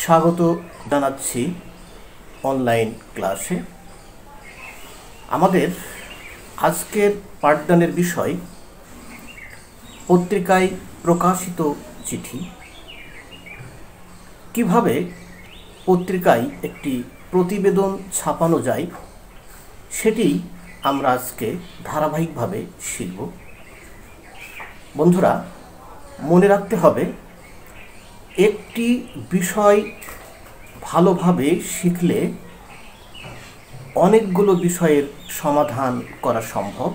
স্বাগত জানাচ্ছি অনলাইন ক্লাসে। আমাদের আজকের পাঠদানের বিষয় পত্রিকায় প্রকাশিত চিঠি। কিভাবে পত্রিকায় একটি প্রতিবেদন ছাপানো যায় সেটি আমরা আজকে ধারাবাহিকভাবে শিখব। বন্ধুরা, মনে রাখতে হবে, একটি বিষয় ভালোভাবে শিখলে অনেকগুলো বিষয়ের সমাধান করা সম্ভব।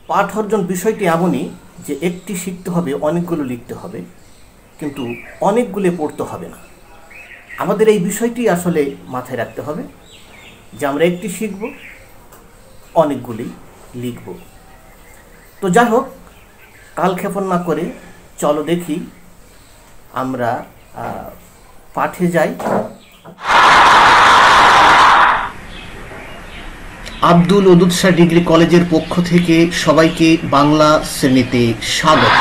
পাঠ অর্জন বিষয়টি এমনই যে একটি শিখতে হবে, অনেকগুলো লিখতে হবে, কিন্তু অনেকগুলো পড়তে হবে না। আমাদের এই বিষয়টি আসলে মাথায় রাখতে হবে যে আমরা একটি শিখব, অনেকগুলি লিখব। তো যাই হোক, কালক্ষেপণ না করে চলো দেখি আমরা পাঠে যাই। আব্দুল ওদুদ শাহ ডিগ্রি কলেজের পক্ষ থেকে সবাইকে বাংলা শ্রেণীতে স্বাগত।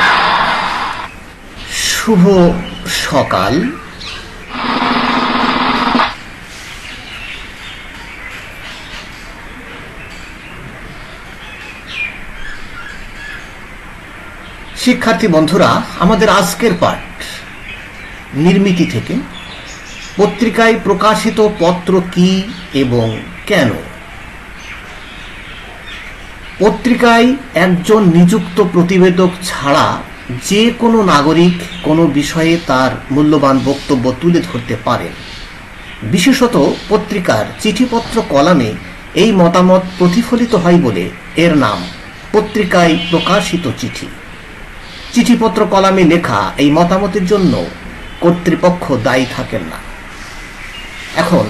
শুভ সকাল। শিক্ষার্থী বন্ধুরা, আমাদের আজকের পাঠ নির্মিতি থেকে পত্রিকায় প্রকাশিত পত্র কি এবং কেন। পত্রিকায় একজন নিযুক্ত প্রতিবেদক ছাড়া যে কোনো নাগরিক কোনো বিষয়ে তার মূল্যবান বক্তব্য তুলে ধরতে পারেন। বিশেষত পত্রিকার চিঠিপত্র কলামে এই মতামত প্রতিফলিত হয় বলে এর নাম পত্রিকায় প্রকাশিত চিঠি। চিঠিপত্র কলামে লেখা এই মতামতের জন্য কর্তৃপক্ষ দায়ী থাকেন না। এখন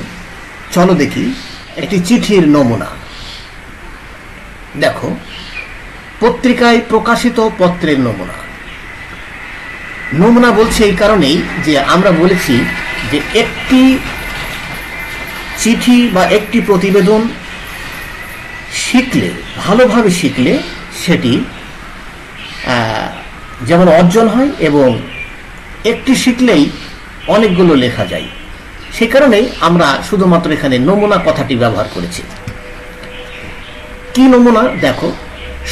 চলো দেখি একটি চিঠির নমুনা। দেখো, পত্রিকায় প্রকাশিত পত্রের নমুনা। নমুনা বলছে এই কারণেই যে আমরা বলেছি যে একটি চিঠি বা একটি প্রতিবেদন শিখলে, ভালোভাবে শিখলে সেটি যেমন অর্জন হয় এবং একটি শিখলেই অনেকগুলো লেখা যায়। সে কারণেই আমরা শুধুমাত্র এখানে নমুনা কথাটি ব্যবহার করেছি। কি নমুনা? দেখো,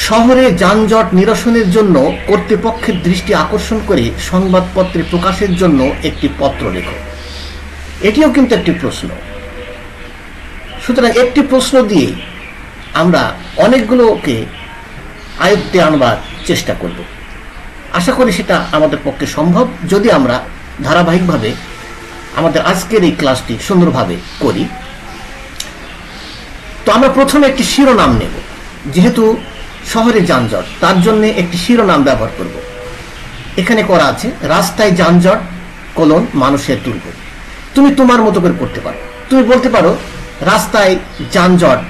শহরে যানজট নিরসনের জন্য কর্তৃপক্ষের দৃষ্টি আকর্ষণ করে সংবাদপত্রে প্রকাশের জন্য একটি পত্র লেখো। এটিও কিন্তু একটি প্রশ্ন। সুতরাং একটি প্রশ্ন দিয়ে আমরা অনেকগুলোকে আয়ত্তে আনবার চেষ্টা করব। আশা করি সেটা আমাদের পক্ষে সম্ভব যদি আমরা ধারাবাহিকভাবে আমাদের আজকের এই ক্লাসটি সুন্দরভাবে করি। তো আমরা প্রথমে একটি শিরোনাম নেব। যেহেতু শহরে যানজট, তার জন্য একটি শিরোনাম ব্যবহার করব। এখানে করা আছে রাস্তায় যানজট মানুষের দুর্ভোগ। তুমি তোমার মতো করে করতে পারো। তুমি বলতে পারো রাস্তায় যানজট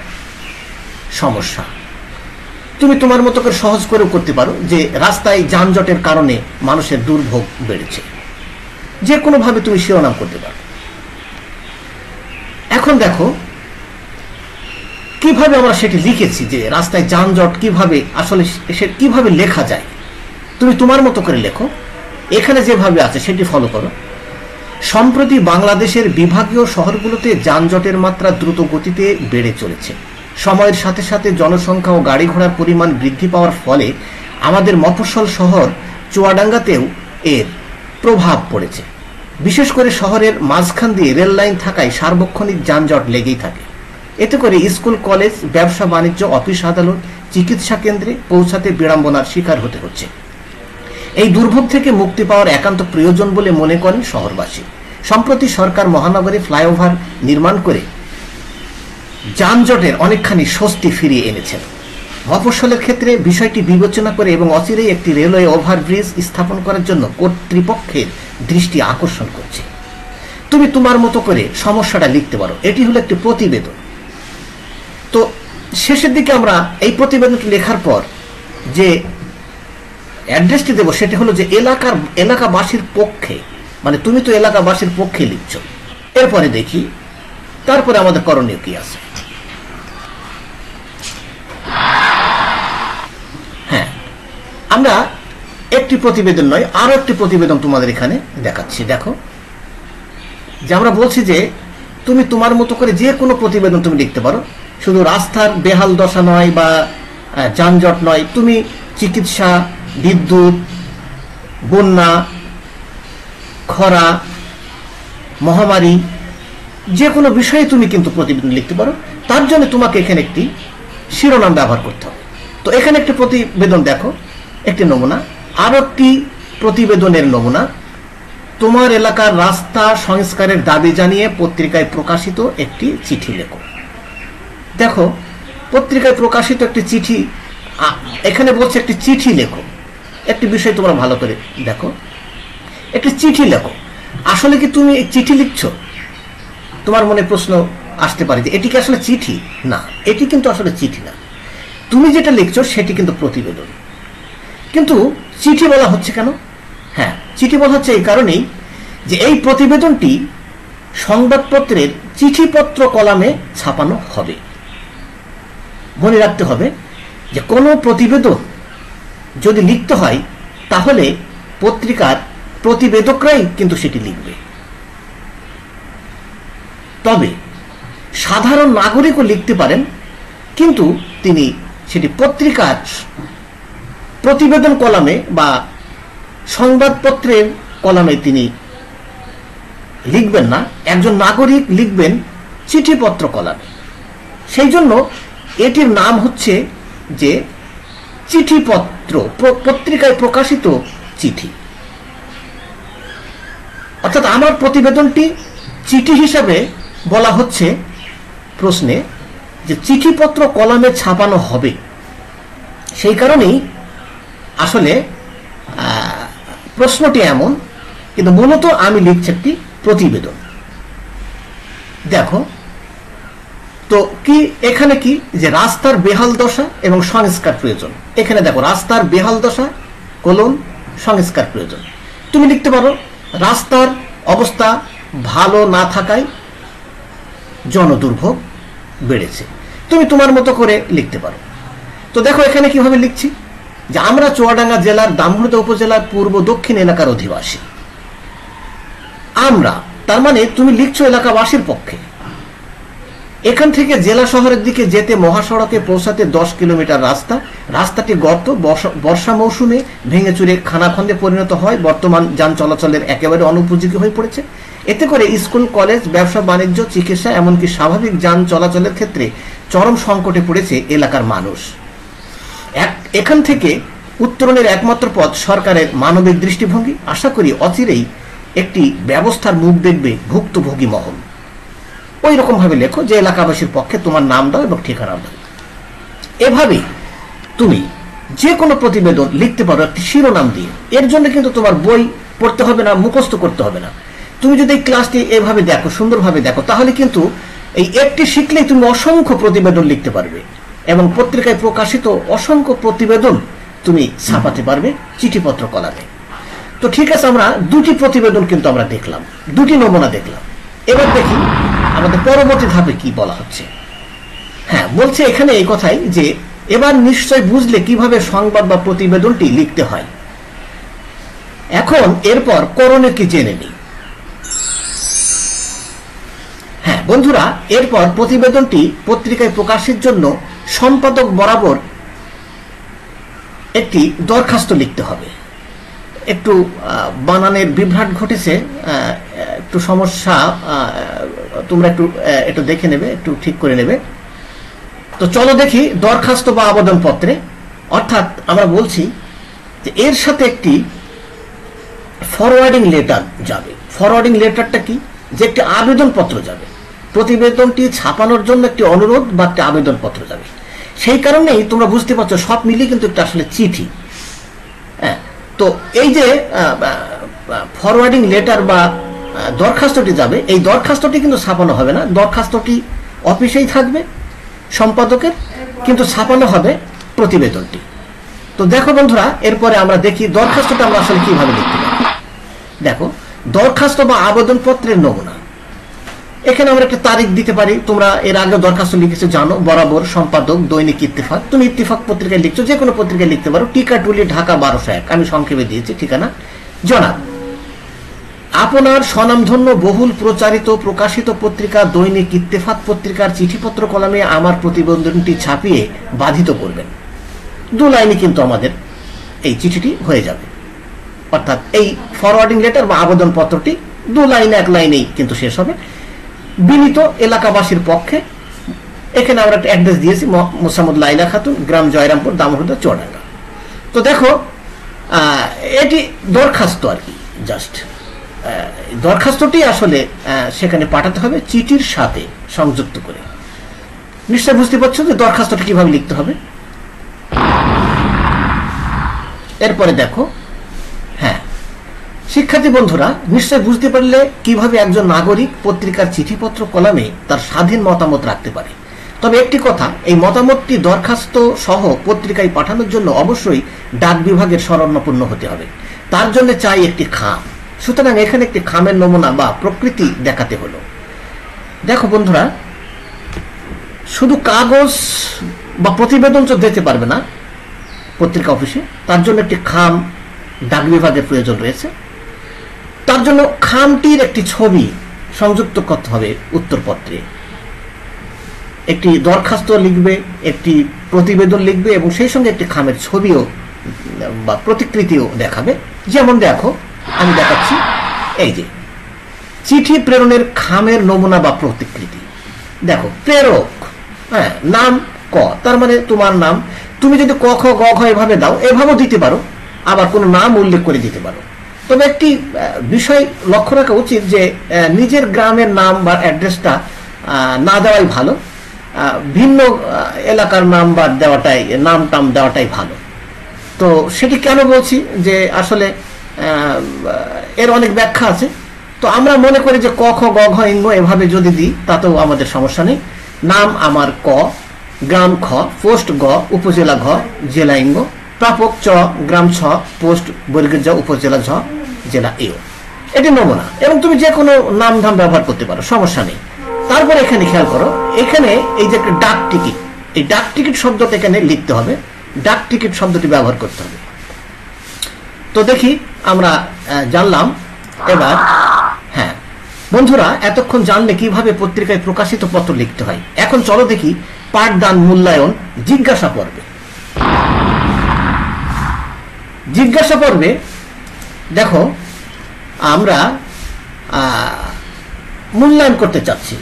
সমস্যা। তুমি তোমার মতো করে সহজ করেও করতে পারো যে রাস্তায় যানজটের কারণে মানুষের দুর্ভোগ বেড়েছে। যে কোনোভাবে তুমি শিরোনাম করতে পারো। এখন দেখো কিভাবে আমরা সেটি লিখেছি, যে রাস্তায় যানজট কিভাবে আসলে কিভাবে লেখা যায়। তুমি তোমার মতো করে লেখো। এখানে যেভাবে আছে সেটি ফলো করো। সম্প্রতি বাংলাদেশের বিভাগীয় শহরগুলোতে যানজটের মাত্রা দ্রুত গতিতে বেড়ে চলেছে। সময়ের সাথে সাথে জনসংখ্যা ও গাড়ি ঘোড়ার পরিমাণ বৃদ্ধি পাওয়ার ফলে আমাদের মফস্বল শহর চুয়াডাঙ্গাতেও এর প্রভাব পড়েছে। বিশেষ করে শহরের মাঝখান দিয়ে রেল লাইন থাকায় সার্বক্ষণিক যানজট লেগেই থাকে। এতে করে স্কুল, কলেজ, ব্যবসা বাণিজ্য, অফিস আদালত, চিকিৎসা কেন্দ্রে পৌঁছাতে বিড়ম্বনার শিকার হতে হচ্ছে। এই দুর্ভোগ থেকে মুক্তি পাওয়ার একান্ত প্রয়োজন বলে মনে করেন শহরবাসী। সম্প্রতি সরকার মহানগরে ফ্লাইওভার নির্মাণ করে যানজটের অনেকখানি স্বস্তি ফিরিয়ে এনেছেন। মফস্বলের ক্ষেত্রে বিষয়টি বিবেচনা করে এবং অচিরেই একটি রেলওয়ে ওভারব্রিজ স্থাপন করার জন্য কর্তৃপক্ষের দৃষ্টি আকর্ষণ করছে। তুমি তোমার মতো করে সমস্যাটা লিখতে পারো। এটি হলো একটি প্রতিবেদন। তো শেষের দিকে আমরা এই প্রতিবেদনটি লেখার পর যে অ্যাড্রেসটি দেবো সেটি হলো যে এলাকাবাসীর পক্ষে, মানে তুমি তো এলাকাবাসীর পক্ষে লিখছো। এরপরে দেখি তারপরে আমাদের করণীয় কি আছে। হ্যাঁ, আমরা একটি প্রতিবেদন নয়, আরো একটি প্রতিবেদন তোমাদের এখানে দেখাচ্ছি। দেখো, যে আমরা বলছি যে তুমি তোমার মতো করে যে কোনো প্রতিবেদন তুমি লিখতে পারো, শুধু রাস্তার বেহাল দশা নয় বা যানজট নয়, তুমি চিকিৎসা, বিদ্যুৎ, বন্যা, খরা, মহামারী, যে কোনো বিষয়ে তুমি কিন্তু প্রতিবেদন লিখতে পারো। তার জন্য তোমাকে এখানে একটি শিরোনাম ব্যবহার করতে হবে। তো এখানে একটি প্রতিবেদন দেখো, একটি নমুনা, আর একটি প্রতিবেদনের নমুনা। তোমার এলাকার রাস্তা সংস্কারের দাবি জানিয়ে পত্রিকায় প্রকাশিত একটি চিঠি লেখো। দেখো, পত্রিকায় প্রকাশিত একটি চিঠি, এখানে বলছে একটি চিঠি লেখো। একটি বিষয় তোমরা ভালো করে দেখো, একটি চিঠি লেখো। আসলে কি তুমি চিঠি লিখছো? তোমার মনে প্রশ্ন আসতে পারে যে এটি কি আসলে চিঠি? না, এটি কিন্তু আসলে চিঠি না। তুমি যেটা লিখছো সেটি কিন্তু প্রতিবেদন। কিন্তু চিঠি বলা হচ্ছে কেন? হ্যাঁ, চিঠি বলা হচ্ছে এই কারণেই যে এই প্রতিবেদনটি সংবাদপত্রের চিঠিপত্র কলামে ছাপানো হবে। মনে রাখতে হবে যে কোনো প্রতিবেদন যদি লিখতে হয় তাহলে পত্রিকার প্রতিবেদকরাই কিন্তু সেটি লিখবে। তবে সাধারণ নাগরিকও লিখতে পারেন, কিন্তু তিনি সেটি পত্রিকার প্রতিবেদন কলামে বা সংবাদপত্রের কলামে তিনি লিখবেন না। একজন নাগরিক লিখবেন চিঠিপত্র কলামে। সেই জন্য এটির নাম হচ্ছে যে চিঠিপত্র, পত্রিকায় প্রকাশিত চিঠি। অর্থাৎ আমার প্রতিবেদনটি চিঠি হিসাবে বলা হচ্ছে প্রশ্নে যে চিঠিপত্র কলামে ছাপানো হবে। সেই কারণেই আসলে প্রশ্নটি এমন, কিন্তু মূলত আমি লিখছি একটি প্রতিবেদন। দেখো তো কি এখানে কি যে রাস্তার বেহাল দশা এবং সংস্কার প্রয়োজন। এখানে দেখো রাস্তার বেহাল দশা কোলন সংস্কার প্রয়োজন। তুমি লিখতে পারো রাস্তার অবস্থা ভালো না থাকায় জনদুর্ভোগ বেড়েছে। তুমি তোমার মতো করে লিখতে পারো। তো দেখো এখানে কিভাবে লিখছি যে আমরা চুয়াডাঙ্গা জেলার দামোহদা উপজেলার পূর্ব দক্ষিণ এলাকার অধিবাসী। আমরা, তার মানে তুমি লিখছো এলাকাবাসীর পক্ষে। এখান থেকে জেলা শহরের দিকে যেতে মহাসড়কে পৌঁছাতে 10 কিলোমিটার রাস্তা। রাস্তাটি গত বর্ষা মৌসুমে ভেঙে চুরে খানাখন্দে পরিণত হয়, বর্তমান যান চলাচলের একেবারে অনুপযোগী হয়ে পড়েছে। এতে করে স্কুল, কলেজ, ব্যবসা বাণিজ্য, চিকিৎসা এমনকি স্বাভাবিক যান চলাচলের ক্ষেত্রে চরম সংকটে পড়েছে এলাকার মানুষ। এখান থেকে উত্তরণের একমাত্র পথ সরকারের মানবিক দৃষ্টিভঙ্গি। আশা করি অচিরেই একটি ব্যবস্থার মুখ দেখবে ভুক্তভোগী মহল। ওই রকম ভাবে লেখো যে এলাকাবাসীর পক্ষে তোমার নাম দাও এবং ঠিকানা দাও। এভাবে তুমি যে কোনো প্রতিবেদন লিখতে পারো একটি শিরোনাম দিয়ে। এর জন্য কিন্তু তোমার বই পড়তে হবে না, মুখস্থ করতে হবে না। তুমি যদি এই ক্লাসটি এভাবে দেখো, সুন্দরভাবে দেখো, তাহলে কিন্তু এই একটি শিখলেই তুমি অসংখ্য প্রতিবেদন লিখতে পারবে এবং পত্রিকায় প্রকাশিত অসংখ্য প্রতিবেদন তুমি ছাপাতে পারবে চিঠিপত্র কলামে। তো ঠিক আছে, আমরা দুটি প্রতিবেদন কিন্তু আমরা দেখলাম, দুটি নমুনা দেখলাম। এবার দেখি আমাদের পরবর্তী ধাপে কি বলা হচ্ছে। হ্যাঁ, বলছে এখানে এই কথাই যে এবার নিশ্চয় বুঝলে কিভাবে সংবাদ বা প্রতিবেদনটি লিখতে হয়। এখন এরপর করণীয় কি জেনে নিই। হ্যাঁ বন্ধুরা, এরপর প্রতিবেদনটি পত্রিকায় প্রকাশের জন্য সম্পাদক বরাবর একটি দরখাস্ত লিখতে হবে। একটু বানানের বিভ্রাট ঘটেছে, একটু সমস্যা, তোমরা একটু দেখে নেবে, একটু ঠিক করে নেবে। তো চলো দেখি দরখাস্ত বা আবেদনপত্রে, অর্থাৎ আমরা বলছি যে এর সাথে একটি ফরওয়ার্ডিং লেটার যাবে। ফরওয়ার্ডিং লেটারটা কি? যে একটি আবেদনপত্র যাবে, প্রতিবেদনটি ছাপানোর জন্য একটি অনুরোধ বা একটি আবেদনপত্র যাবে। সেই কারণেই তোমরা বুঝতে পারছো সব মিলিয়ে কিন্তু একটা আসলে চিঠি। হ্যাঁ, তো এই যে ফরওয়ার্ডিং লেটার বা দরখাস্তটি যাবে, এই দরখাস্তটি কিন্তু ছাপানো হবে না, দরখাস্তটি অফিসেই থাকবে সম্পাদকের, কিন্তু ছাপানো হবে প্রতিবেদনটি। তো দেখো বন্ধুরা, এরপরে আমরা দেখি দরখাস্তটা আমরা আসলে কিভাবে লিখতে পারি। দেখো, দরখাস্ত বা আবেদনপত্রের নমুনা। এখানে আমরা একটা তারিখ দিতে পারি। তোমরা এর আগে দরখাস্ত লিখেছো জানো, বরাবর সম্পাদক দৈনিক ইত্তেফাক। তুমি ইত্তেফাক পত্রিকায় লিখছো, যে কোনো পত্রিকায় লিখতে পারো। টিকাটুলি, ঢাকা 1201, আমি সংক্ষেপে দিয়েছি ঠিকানা, জনাব। আপনার স্বনামধন্য বহুল প্রচারিত প্রকাশিত পত্রিকা দৈনিক ইত্তেফাক পত্রিকার চিঠিপত্র কলামে আমার প্রতিবেদনটি ছাপিয়ে বাধিত করবেন। 2 লাইনে কিন্তু আমাদের এই চিঠিটি হয়ে যাবে, অর্থাৎ এই ফরওয়ার্ডিং লেটার বা আবেদন পত্রটি 2 লাইনে 1 লাইনেই কিন্তু শেষ হবে। বিনীত এলাকাবাসীর পক্ষে, এখানে আমরা একটা অ্যাড্রেস দিয়েছি, মোসাম্মদ লাইলা খাতুন, গ্রাম জয়রামপুর, দামোহরদা, চুয়াডাঙ্গা। তো দেখো এটি দরখাস্ত আর কি, জাস্ট দরখাস্তটি আসলে সেখানে পাঠাতে হবে চিঠির সাথে সংযুক্ত করে। নিশ্চয় বুঝতে পারছো যে দরখাস্তটি কিভাবে লিখতে হবে। এরপরে দেখো, হ্যাঁ শিক্ষার্থী বন্ধুরা নিশ্চয় বুঝতে পারলে কিভাবে একজন নাগরিক পত্রিকার চিঠিপত্র কলামে তার স্বাধীন মতামত রাখতে পারে। তবে একটি কথা, এই মতামতটি দরখাস্ত সহ পত্রিকায় পাঠানোর জন্য অবশ্যই ডাক বিভাগের শরণাপন্ন হতে হবে। তার জন্য চাই একটি খাম। সুতরাং এখানে একটি খামের নমুনা বা প্রকৃতি দেখাতে হলো। দেখো বন্ধুরা, শুধু কাগজ বা প্রতিবেদন তো দিতে পারবে না পত্রিকা অফিসে, তার জন্য একটি খাম ডাক বিভাগের প্রয়োজন রয়েছে। তার জন্য খামটির একটি ছবি সংযুক্ত করতে হবে উত্তরপত্রে। একটি দরখাস্ত লিখবে, একটি প্রতিবেদন লিখবে এবং সেই সঙ্গে একটি খামের ছবিও বা প্রতিকৃতিও দেখাবে। যেমন দেখো, আমি দেখাচ্ছি, এই যে চিঠি প্রেরণের খামের নমুনা বা প্রতিকৃতি। দেখো প্রেরক, হ্যাঁ নাম ক, তার মানে তোমার নাম। তুমি যদি ক খ গ ঘ এভাবে দাও, এভাবেও দিতে পারো, আবার কোনো নাম উল্লেখ করে দিতে পারো। তবে একটি বিষয় লক্ষ্য রাখা উচিত যে নিজের গ্রামের নাম বা অ্যাড্রেসটা না দেওয়াই ভালো, ভিন্ন এলাকার নাম বা দেওয়াটাই, নাম টাম দেওয়াটাই ভালো। তো সেটি কেন বলছি যে আসলে এর অনেক ব্যাখ্যা আছে। তো আমরা মনে করি যে ক খ গ ঘ ইঙ্গ এভাবে যদি দিই তাতেও আমাদের সমস্যা নেই। নাম আমার ক, গ্রাম খ, পোস্ট গ, উপজেলা ঘ, জেলা ইঙ্গ, প্রাপক চ, গ্রাম ছ, পোস্ট বর্গের জ, উপজেলা ঝ, জেলা এও। এটি নমুনা, এবং তুমি যে কোনো নাম ধাম ব্যবহার করতে পারো, সমস্যা নেই। তারপরে এখানে খেয়াল করো, এখানে এই যে একটা ডাক টিকিট, এই ডাক টিকিট শব্দটা এখানে লিখতে হবে, ডাক টিকিট শব্দটি ব্যবহার করতে হবে। তো দেখি আমরা জানলাম। এবার হ্যাঁ বন্ধুরা, এতক্ষণ জানলে কিভাবে পত্রিকায় প্রকাশিত পত্র লিখতে হয়। এখন চলো দেখি পাঠদান মূল্যায়ন জিজ্ঞাসা পর্বে। জিজ্ঞাসা পর্বে দেখো আমরা মূল্যায়ন করতে চাচ্ছি।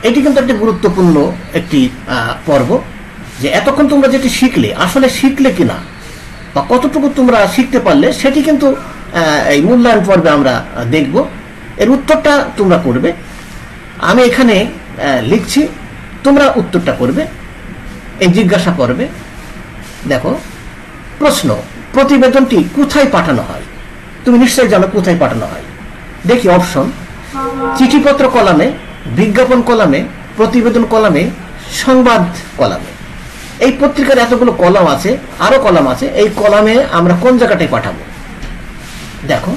এটি কিন্তু একটি গুরুত্বপূর্ণ একটি পর্ব, যে এতক্ষণ তোমরা যেটি শিখলে আসলে শিখলে কিনা বা কতটুকু তোমরা শিখতে পারলে সেটি কিন্তু এই মূল্যায়ন পর্বে আমরা দেখব। এর উত্তরটা তোমরা করবে, আমি এখানে লিখছি, তোমরা উত্তরটা করবে এই জিজ্ঞাসা পর্বে। দেখো প্রশ্ন, প্রতিবেদনটি কোথায় পাঠানো হয়? তুমি নিশ্চয়ই জানো কোথায় পাঠানো হয়। দেখি অপশন, চিঠিপত্র কলামে, বিজ্ঞাপন কলামে, প্রতিবেদন কলামে, সংবাদ কলামে। এই পত্রিকার এতগুলো কলাম আছে, আরো কলাম আছে, এই কলামে আমরা কোন জায়গাটায় পাঠাবো? দেখো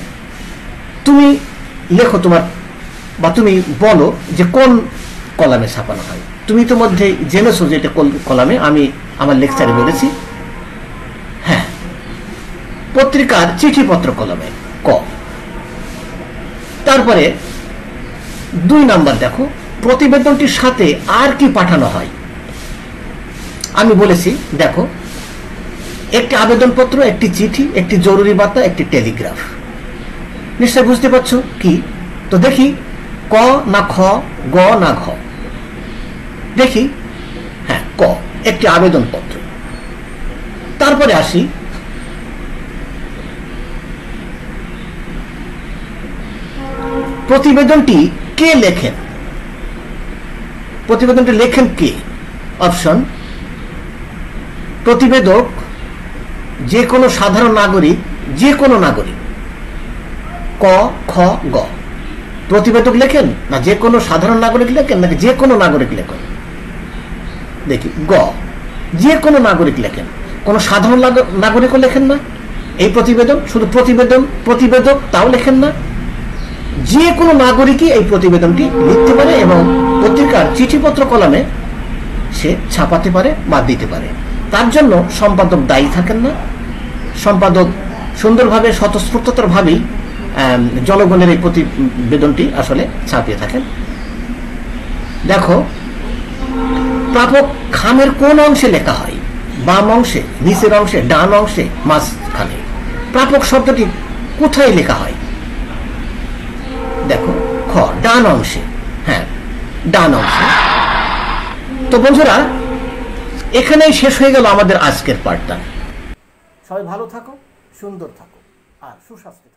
তুমি লেখো তোমার, বা তুমি বলো যে কোন কলামে ছাপানো হয়। তুমি ইতিমধ্যে জেনেছো যে এটা কোন কলামে, আমি আমার লেকচারে বলেছি। হ্যাঁ, পত্রিকার চিঠিপত্র কলামে ক। তারপরে 2 নাম্বার দেখো, প্রতিবেদনটির সাথে আর কি পাঠানো হয়? আমি বলেছি দেখো, একটি আবেদনপত্র, একটি চিঠি, একটি জরুরি বার্তা, একটি টেলিগ্রাফ। নিশ্চয় বুঝতে পারছো কি? তো দেখি ক না খ, গ না ঘ। দেখি, হ্যাঁ ক, একটি আবেদনপত্র। তারপরে আসি প্রতিবেদনটি কে লেখেন? প্রতিবেদনটি লেখেন কে? অপশন, প্রতিবেদক যে কোনো সাধারণ নাগরিক, যে কোনো নাগরিক। ক খ গ। প্রতিবেদক লেখেন না যে কোনো সাধারণ নাগরিক লেখেন, নাকি যে কোনো নাগরিক লেখেন? দেখি গ, যে কোনো নাগরিক লেখেন, কোনো সাধারণ নাগরিকও লেখেন না। এই প্রতিবেদন শুধু প্রতিবেদক তাও লেখেন না, যে কোনো নাগরিকই এই প্রতিবেদনটি লিখতে পারে এবং পত্রিকার চিঠিপত্র কলামে সে ছাপাতে পারে বা দিতে পারে। তার জন্য সম্পাদক দায়ী থাকেন না। সম্পাদক সুন্দরভাবে স্বতঃস্ফূর্তভাবেই জনগণের এই প্রতিবেদনটি আসলে ছাপিয়ে থাকেন। দেখো, প্রাপক খামের কোন অংশে লেখা হয়? বাম অংশে, নিচের অংশে, ডান অংশে, মাঝখানে? প্রাপক শব্দটি কোথায় লেখা হয়? দেখো, খ, ডান অংশে। হ্যাঁ, ডান অংশে। তো বন্ধুরা, এখানেই শেষ হয়ে গেল আমাদের আজকের পাঠটা। সবাই ভালো থাকো, সুন্দর থাকো আর সুস্বাস্থ্য।